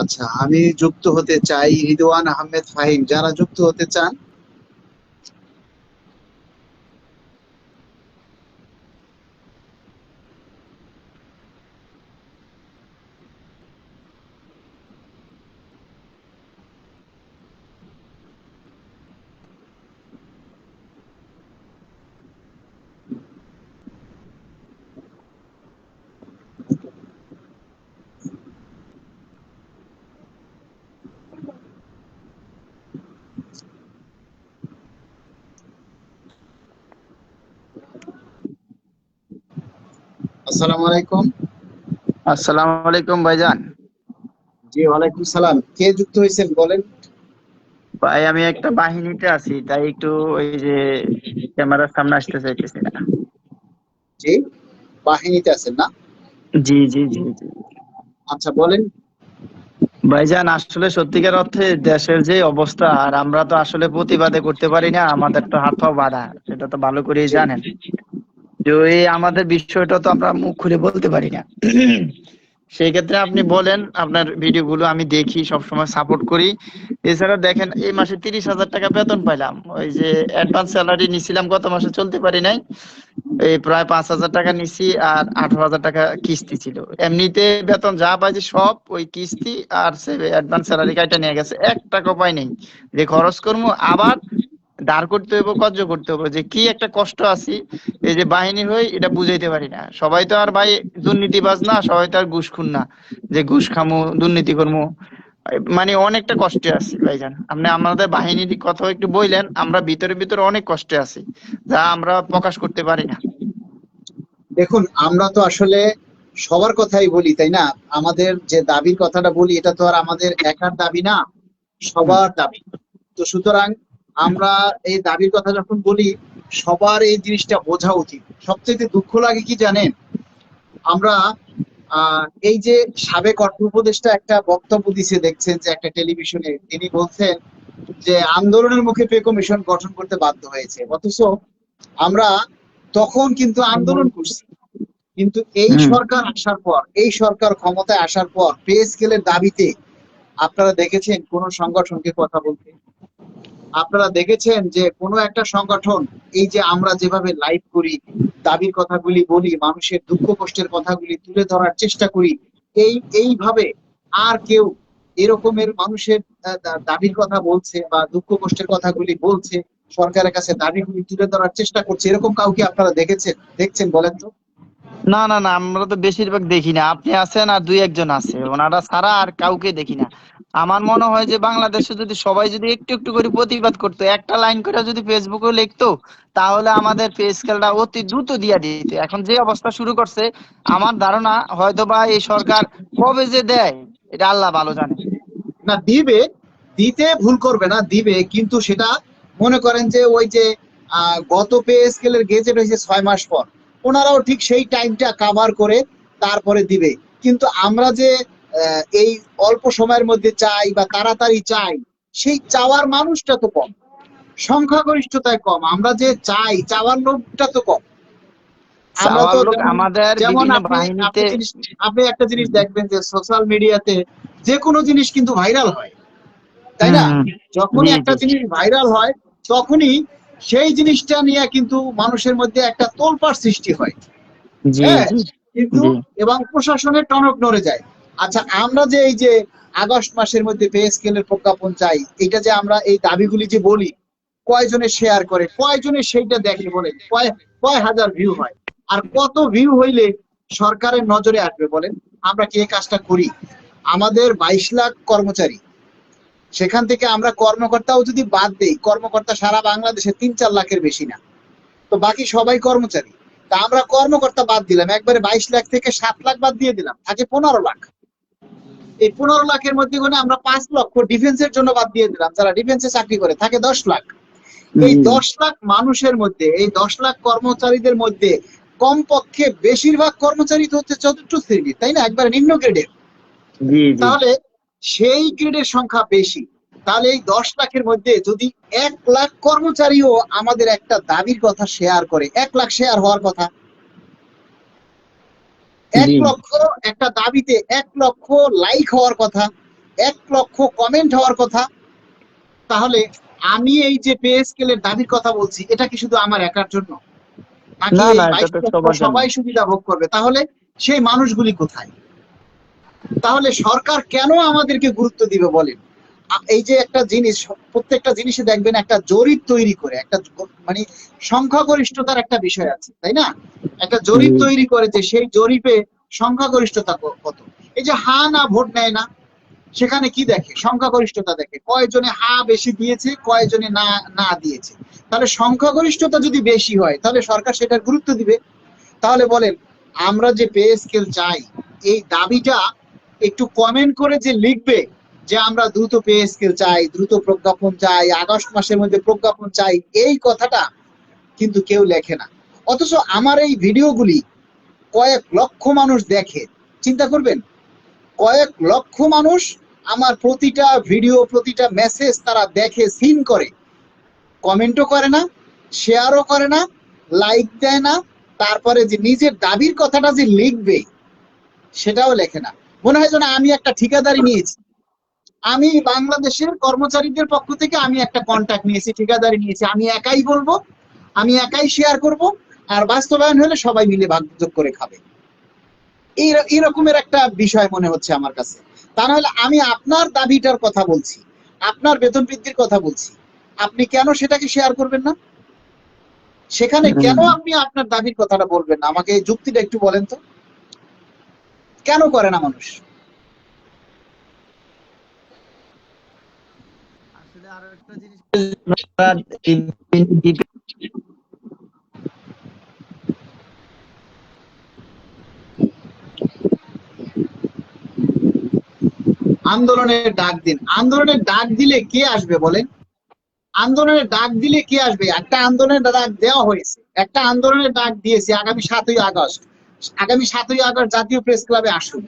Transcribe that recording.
আচ্ছা, আমি যুক্ত হতে চাই। রিদওয়ান আহমেদ ফাহিম, যারা যুক্ত হতে চান। আসসালামু আলাইকুম। আসসালামু আলাইকুম ভাইজান। জি, ওয়ালাইকুম সালাম। কে যুক্ত হয়েছেন বলেন? ভাই আমি একটা বাহিনীতে আছি, তাই একটু ওই যে ক্যামেরার সামনে আসতে চাইতেছি না। জি, বাহিনীতে আছেন না? জি জি জি জি। আচ্ছা, বলেন। ভাইজান আসলে সত্যিকার অর্থে দেশের যে অবস্থা, আর আমরা তো আসলে প্রতিবাদে করতে পারি না, আমাদের তো হাত পা বাঁধা, সেটা তো ভালো করেই জি। জানেন। যে এই আমাদের বিষয়টা তো আমরা মুখ খুলে বলতে পারি না। সেই ক্ষেত্রে আপনি বলেন, আপনার ভিডিওগুলো আমি দেখি, সবসময় সাপোর্ট করি। এছাড়া দেখেন, এই মাসে 30,000 টাকা বেতন পাইলাম। ওই যে অ্যাডভান্স স্যালারি নিছিলাম, গত মাসে চলতে পারি নাই, এই প্রায় 5,000 টাকা নিছি, আর 18,000 টাকা কিস্তি ছিল। এমনিতে বেতন যা পাইছি সব ওই কিস্তি আর সে অ্যাডভান্স স্যালারি কাইটা নিয়ে গেছে, 1 টাকা পাই নাই। যে খরচ করবো আবার ধার করতে হইব, কর্জ করতে হবে, যে কি একটা কষ্ট আছি। এই যে বাহিনী হই, এটা বুঝাইতে পারি না। সবাই তো আর ভাই দুর্নীতিবাজ না, সবাই তো আর ঘুষখোর না যে ঘুষ খামু দুর্নীতি করবো। মানে অনেকটা কষ্টে আছি ভাইজান। আপনি আমাদের বাহিনীর কথা একটু বললেন, আমরা ভিতরে ভিতরে অনেক কষ্টে আছি, যা আমরা প্রকাশ করতে পারি না। দেখুন, আমরা তো আসলে সবার কথাই বলি, তাই না? আমাদের যে দাবির কথাটা বলি, এটা তো আর আমাদের একার দাবি না, হুম। সবার দাবি। তো সুতরাং আমরা এই দাবির কথা যখন বলি, সবার এই জিনিসটা বোঝা উচিত। সবচেয়ে দুঃখ লাগে কি জানেন? আমরা এই যে সাবেক অর্থ উপদেষ্টা একটা বক্তব্য দিছে, দেখছেন যে একটা টেলিভিশনে তিনি বলছেন যে আন্দোলনের মুখে পে কমিশন গঠন করতে বাধ্য হয়েছে, অথচ আমরা তখন কিন্তু আন্দোলন করছি। কিন্তু এই হুম। সরকার আসার পর, এই সরকার ক্ষমতায় আসার পর পে স্কেলের দাবিতে আপনারা দেখেছেন কোন সংগঠনকে কথা বলতে? আপনারা দেখেছেন যে কোনো একটা সংগঠন, এই যে আমরা যেভাবে লাইভ করি, দাবির কথাগুলি বলি, মানুষের দুঃখ কষ্টের কথাগুলি তুলে ধরার চেষ্টা করি, এইভাবে আর কেউ এরকমের মানুষের দাবির কথা বলছে বা দুঃখ কষ্টের কথাগুলি বলছে, সরকারের কাছে দাবিগুলি তুলে ধরার চেষ্টা করছে, এরকম কাউকে আপনারা দেখছেন বলেন তো? না না না, আমরা তো বেশিরভাগ দেখি না। আপনি আছেন আর দুই একজন আছে, ওনারা ছাড়া আর কাউকে দেখি না। আমার মনে হয় যে বাংলাদেশে যদি সবাই যদি একটু একটু করে প্রতিবাদ করতো, একটা লাইন করে যদি ফেসবুকে লিখতো, তাহলে আমাদের পে স্কেলটা অতি দ্রুত দিয়া দিত। এখন যে অবস্থা শুরু করছে, আমার ধারণা হয়তো বা এই সরকার কবে যে দেয়, এটা আল্লাহ ভালো জানে। না, দিবে, দিতে ভুল করবে না, দিবে, কিন্তু সেটা মনে করেন যে ওই যে গত পে স্কেলের গেজেট হয়েছে 6 মাস পর, ওনারাও ঠিক সেই টাইমটা কাভার করে তারপরে দিবে। কিন্তু আমরা যে এই অল্প সময়ের মধ্যে চাই বা তাড়াতাড়ি চাই, সেই চাওয়ার মানুষটা তো কম, সংখ্যাগরিষ্ঠতায় কম। আমরা যে চাই, চাওয়ার লোকটা তো কম। আমরা চাওয়ার তো লোক যেমন, আমাদের যেমন বিভিন্ন আপনি বাহিনীতে। আপনি জিনিস আপনি একটা জিনিস দেখবেন যে সোশ্যাল মিডিয়াতে যে কোনো জিনিস কিন্তু ভাইরাল হয়, তাই না? হম। জি যখনই একটা জি জিনিস ভাইরাল হয়, তখনই সেই জিনিসটা নিয়ে কিন্তু মানুষের মধ্যে একটা তোলপাড় সৃষ্টি হয়। জি হ্যাঁ, জি কিন্তু জি। এবং প্রশাসনের টনক নড়ে যায়। আচ্ছা, আমরা যে এই যে আগস্ট মাসের মধ্যে পে স্কেলের প্রজ্ঞাপন চাই, এটা যে আমরা এই দাবিগুলি যে বলি, কয়জনে শেয়ার করে, কয়জনে সেইটা দেখে বলেন? কয় কয় হাজার ভিউ হয়? আর কত ভিউ হইলে সরকারের নজরে আসবে বলেন? আমরা কি এই কাজটা করি? আমাদের 22 লাখ কর্মচারী, সেখান থেকে আমরা কর্মকর্তাও যদি বাদ দেই, কর্মকর্তা সারা বাংলাদেশে 3-4 লাখের বেশি না, তো বাকি সবাই কর্মচারী। তা আমরা কর্মকর্তা বাদ দিলাম, একবারে 22 লাখ থেকে 7 লাখ বাদ দিয়ে দিলাম, থাকে 15 লাখ। এই 15 লাখের মধ্যে আমরা 5 লক্ষ ডিফেন্সের জন্য বাদ দিয়ে দিলাম, যারা ডিফেন্সে চাকরি করে, থাকে 10 লাখ। এই 10 লাখ মানুষের মধ্যে, এই 10 লাখ কর্মচারীদের মধ্যে কমপক্ষে বেশিরভাগ কর্মচারী তো হচ্ছে চতুর্থ শ্রেণীর, তাই না, একবারে নিম্ন গ্রেডের। তাহলে সেই গ্রেডের সংখ্যা বেশি। তাহলে এই 10 লাখের মধ্যে যদি 1 লাখ কর্মচারীও আমাদের একটা দাবির কথা শেয়ার করে, 1 লাখ শেয়ার হওয়ার কথা, 1 লক্ষ একটা দাবিতে 1 লক্ষ লাইক হওয়ার কথা, 1 লক্ষ কমেন্ট হওয়ার কথা, তাহলে আমি এই যে পে স্কেলের দাবির কথা বলছি, এটা কি শুধু আমার একার জন্য, সবাই সুবিধা ভোগ করবে? তাহলে সেই মানুষগুলি কোথায়? তাহলে সরকার কেন আমাদেরকে গুরুত্ব দিবে বলেন? এই যে একটা জিনিস, প্রত্যেকটা জিনিসে দেখবেন একটা জরিপ তৈরি করে, একটা মানে সংখ্যাগরিষ্ঠতার একটা বিষয় আছে, তাই না? একটা জরিপ তৈরি করে যে সেই জরিপে সংখ্যাগরিষ্ঠতা কত। এই যে হা না ভোট নেয় না, সেখানে কি দেখে? সংখ্যাগরিষ্ঠতা দেখে, কয়জনে হা বেশি দিয়েছে, কয়জনে না না দিয়েছে। তাহলে সংখ্যাগরিষ্ঠতা যদি বেশি হয়, তাহলে সরকার সেটার গুরুত্ব দিবে। তাহলে বলেন, আমরা যে পে স্কেল চাই, এই দাবিটা একটু কমেন্ট করে যে লিখবে যে আমরা দ্রুত পে স্কেল চাই, দ্রুত প্রজ্ঞাপন চাই, আগস্ট মাসের মধ্যে প্রজ্ঞাপন চাই, এই কথাটা কিন্তু কেউ লেখে না। অথচ আমার এই ভিডিওগুলি কয়েক লক্ষ মানুষ দেখে। চিন্তা করবেন, কয়েক লক্ষ মানুষ আমার প্রতিটা ভিডিও, প্রতিটা মেসেজ তারা দেখে, সিন করে, কমেন্টও করে না, শেয়ারও করে না, লাইক দেয় না, তারপরে যে নিজের দাবির কথাটা যে লিখবে সেটাও লেখে না। মনে হয় যেন আমি একটা ঠিকাদারি নিয়েছি, আমি বাংলাদেশের কর্মচারীদের পক্ষ থেকে আমি একটা কন্ট্রাক্ট নিয়েছি, ঠিকাদারি নিয়েছি, আমি একাই বলবো, আমি একাই শেয়ার করব, আর বাস্তবায়ন হলে সবাই মিলে ভাগযোগ করে খাবে। এইরকমের একটা বিষয় মনে হচ্ছে আমার কাছে। তা নাহলে আমি আপনার দাবিটার কথা বলছি, আপনার বেতন বৃদ্ধির কথা বলছি, আপনি কেন সেটাকে শেয়ার করবেন না? সেখানে কেন আপনি আপনার দাবির কথাটা বলবেন না? আমাকে এই যুক্তিটা একটু বলেন তো, কেন করে না মানুষ? আসলে আরো একটা জিনিস, আন্দোলনের ডাক দিন। আন্দোলনের ডাক দিলে কে আসবে বলেন? আন্দোলনের ডাক দিলে কে আসবে? একটা আন্দোলনের ডাক দেওয়া হয়েছে, একটা আন্দোলনের ডাক দিয়েছে আগামী 7ই আগস্ট। আগামী 7ই আগস্ট জাতীয় প্রেস ক্লাবে আসুন।